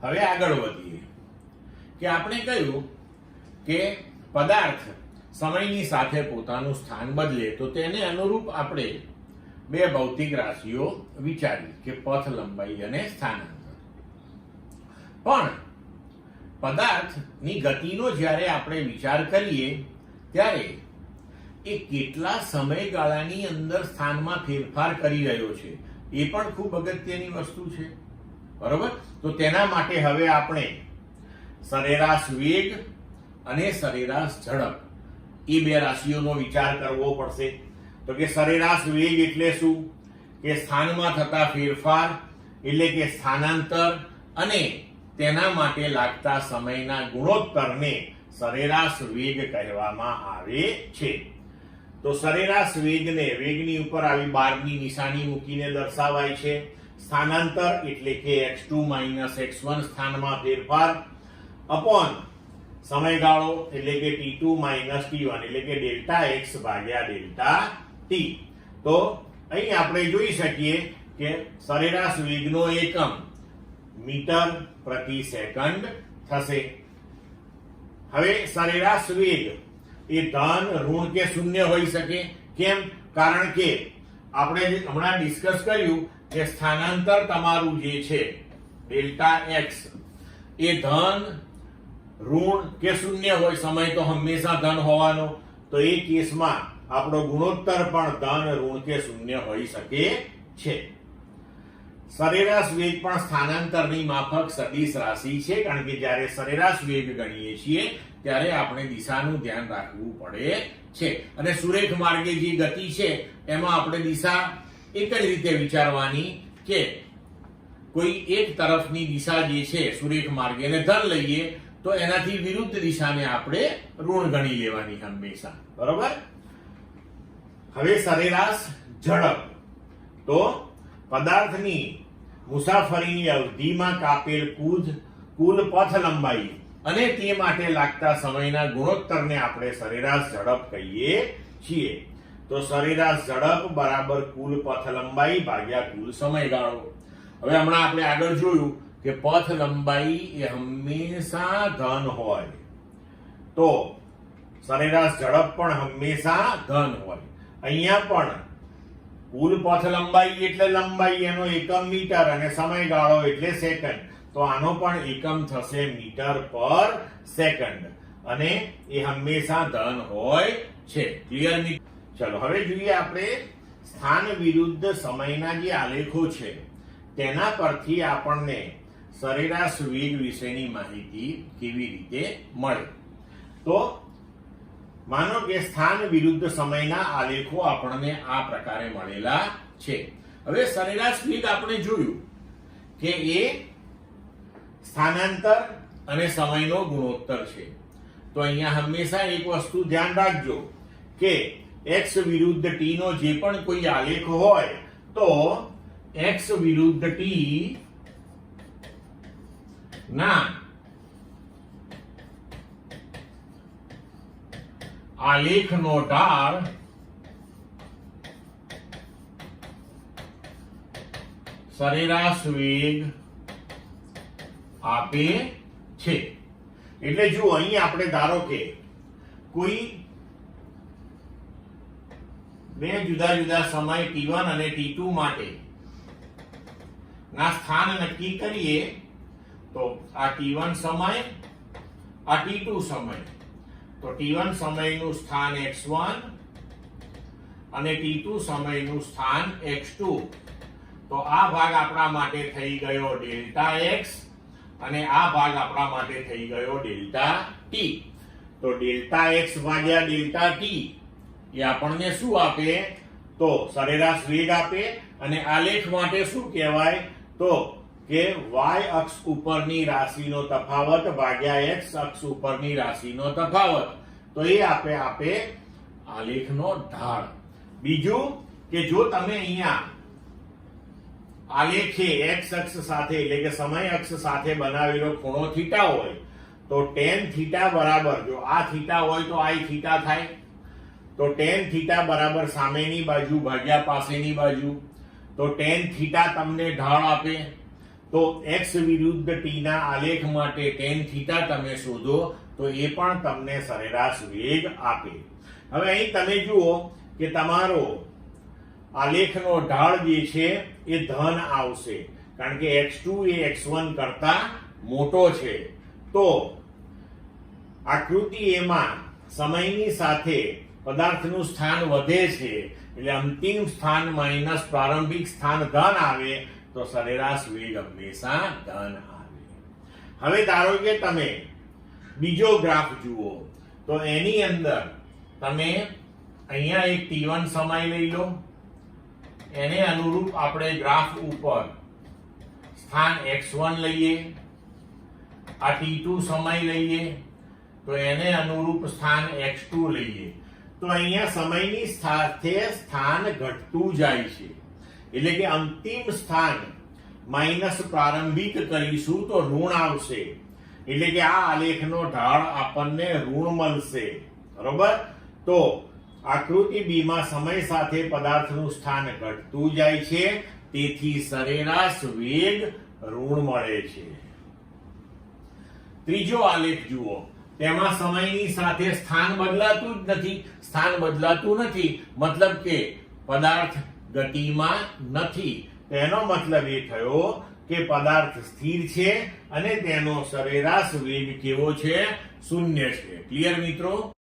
હવે આગળ વધીએ કે આપણે કહ્યું કે પદાર્થ સમયની સાથે પોતાનું સ્થાન બદલે તો તેને અનુરૂપ આપણે બે ભૌતિક રાશિઓ વિચારી કે પથ લંબાઈ અને સ્થાનાંતર. પણ પદાર્થની ગતિનો જ્યારે આપણે વિચાર કરીએ ત્યારે એ કેટલા સમયગાળાની અંદર સ્થાનમાં ફેરફાર કરી રહ્યો છે એ પણ ખૂબ અગત્યની વસ્તુ છે, બરોબર. તો તેના માટે હવે આપણે સરેરાશ વેગ અને સરેરાશ ઝડપ એ બે રાશિઓનો વિચાર કરવો પડશે. તો કે સરેરાશ વેગ એટલે શું? કે સ્થાનમાં થતા ફેરફાર એટલે કે સ્થાનાંતર અને તેના માટે લાગતા સમયના ગુણોત્તરને સરેરાશ વેગ કહેવામાં આવે છે. તો સરેરાશ વેગની ઉપર આવી બારની નિશાની મૂકીને દર્શાવાય છે. સ્થાનાંતર એટલે કે x2 - x1 સ્થાનમાં ફેરફાર અપોન સમયગાળો એટલે કે t2 - t1 એટલે કે ડેલ્ટા x ભાગ્યા ડેલ્ટા t. તો અહીં આપણે જોઈ શકીએ કે સરેરાશ વેગનો એકમ મીટર પ્રતિ સેકન્ડ થશે. હવે સરેરાશ વેગ એ ધન, ઋણ કે શૂન્ય હોઈ શકે. કેમ? કારણ કે આપણે હમણાં ડિસ્કસ કર્યું કે સ્થાનાંતર તમારું જે છે ડેલ્ટા x એ ધન, ઋણ કે શૂન્ય હોય. સમય તો હંમેશા ધન હોવાનો, તો એ કેસમાં આપણો ગુણોત્તર પણ ધન, ઋણ કે શૂન્ય હોઈ શકે છે. સરેરાશ વેગ પણ સ્થાનાંતરની માફક સદિશ રાશિ છે, કારણ કે જ્યારે સરેરાશ વેગ ગણીએ છીએ ત્યારે આપણે દિશાનું ધ્યાન રાખવું પડે છે. અને સુરેખ માર્ગે જે ગતિ છે એમાં આપણે દિશા એક જ રીતે વિચારવાની કે કોઈ એક તરફની દિશા જે છે સુરેખ માર્ગેને ધન લઈએ તો એનાથી વિરુદ્ધ દિશાને આપણે ઋણ ગણી લેવાની હંમેશા, બરોબર. હવે સરેરાશ ઝડપ. તો પદાર્થની મુસાફરીની અવધિમાં કાપેલ કુલ પથ લંબાઈ અને તે માટે લાગતા સમયના ગુણોત્તરને આપણે સરેરાશ ઝડપ કહીએ છીએ. તો સરેરાશ ઝડપ બરાબર કુલ પથ લંબાઈ ભાગ્યા કુલ સમયગાળો. હવે હમણાં આપણે આગળ જોયું કે પથ લંબાઈ એ હંમેશા ધન હોય તો સરેરાશ ઝડપ પણ હંમેશા ધન હોય. અહીંયા પણ કુલ પથ લંબાઈ એટલે લંબાઈ, એનો એકમ મીટર અને સમયગાળો એટલે સેકન્ડ. તો આનો પણ એકમ થશે મીટર પર સેકન્ડ અને એ હંમેશા ધન હોય છે. ક્લિયર? ચલો હવે જોઈએ આપણે સ્થાન વિરુદ્ધ સમયના જે આલેખો છે તેના પરથી આપણને સરેરાશ વેગ વિશેની માહિતી કેવી રીતે મળે. તો માનો કે સ્થાન વિરુદ્ધ સમયના આલેખો આપણને આ પ્રકારે મળેલા છે. હવે સરેરાશ વેગ આપણે જોયું કે એ સ્થાનાંતર અને સમયનો ગુણોત્તર છે. તો અહીંયા હંમેશા એક વસ્તુ ધ્યાન રાખજો કે x વિરુદ્ધ t નો જે પણ કોઈ આલેખ હોય તો x વિરુદ્ધ t ના આલેખનો ઢાળ સરેરાશ વેગ આપે છે. એટલે જો અહીં આપણે ધારો કે કોઈ બે જુદા જુદા સમય t1 અને t2 માટે ના સ્થાન નક્કી કરીએ તો આ t1 સમય, આ t2 સમય. તો t1 સમયનું સ્થાન x1 અને t2 સમયનું સ્થાન x2. તો આ ભાગ આપણા માટે થઈ ગયો ડેલ્ટા x અને આ ભાગ આપણા માટે થઈ ગયો ડેલ્ટા t. તો ડેલ્ટા x ભાગ્યા ડેલ્ટા t એ આપણને શું આપે? તો સરેરાશ વેગ આપે. અને આલેખ માટે શું કહેવાય? તો કે y અક્ષ ઉપરની રાશિનો તફાવત ભાગ્યા x અક્ષ ઉપરની રાશિનો તફાવત. તો એ આપે આલેખનો ઢાળ. બીજું કે જો તમે અહીંયા આલેખે x અક્ષ સાથે એટલે કે સમય અક્ષ સાથે બનાવેલો ખૂણો થીટા હોય તો tan થીટા બરાબર, જો આ થીટા હોય તો I થીટા થાય. તો tan થીટા બરાબર સામેની બાજુ ભાગ્યા પાસેની બાજુ. તો tan થીટા તમને ઢાળ આપે. તો x વિરુદ્ધ t ના આલેખ માટે tan થીટા તમે શોધો તો એ પણ તમને સરેરાશ વેગ આપે. હવે અહીં તમે જુઓ કે તમારો આલેખનો ઢાળ જે છે એ ધન આવશે કારણ કે x2 એ x1 કરતા મોટો છે. તો આકૃતિ એમાં સમયની સાથે પદાર્થનું સ્થાન વધે છે એટલે અંતિમ સ્થાન માઈનસ પ્રારંભિક સ્થાન ધન આવે તો સરેરાશ વેગ હંમેશા ધન આવે. હવે ધારો કે તમે બીજો ગ્રાફ જુઓ તો એની અંદર તમે અહીંયા એક t1 સમય લઈ લો, એને અનુરૂપ આપણે ગ્રાફ ઉપર સ્થાન x1 લઈએ, આ t2 સમય લઈએ તો એને અનુરૂપ સ્થાન x2 લઈએ તો અહીંયા સમયની સાથે સ્થાન ઘટતું જાય છે એટલે કે અંતિમ સ્થાન માઈનસ પ્રારંભિક કરીશું તો ઋણ આવશે એટલે કે આ આલેખનો ઢાળ આપણને ઋણ મળશે. બરોબર? તો આકૃતિ બી માં સમય સાથે પદાર્થનું સ્થાન ઘટતું જાય છે તેથી સરેરાશ વેગ ઋણ મળે છે. ત્રીજો આલેખ જુઓ, તેમાં સમયની સાથે સ્થાન બદલાતું જ નથી. સ્થાન બદલાતું નથી મતલબ કે પદાર્થ ગતિમાં નથી. તેનો મતલબ એ થયો કે પદાર્થ સ્થિર છે અને તેનો સરેરાશ વેગ કેવો છે? શૂન્ય છે. ક્લિયર મિત્રો?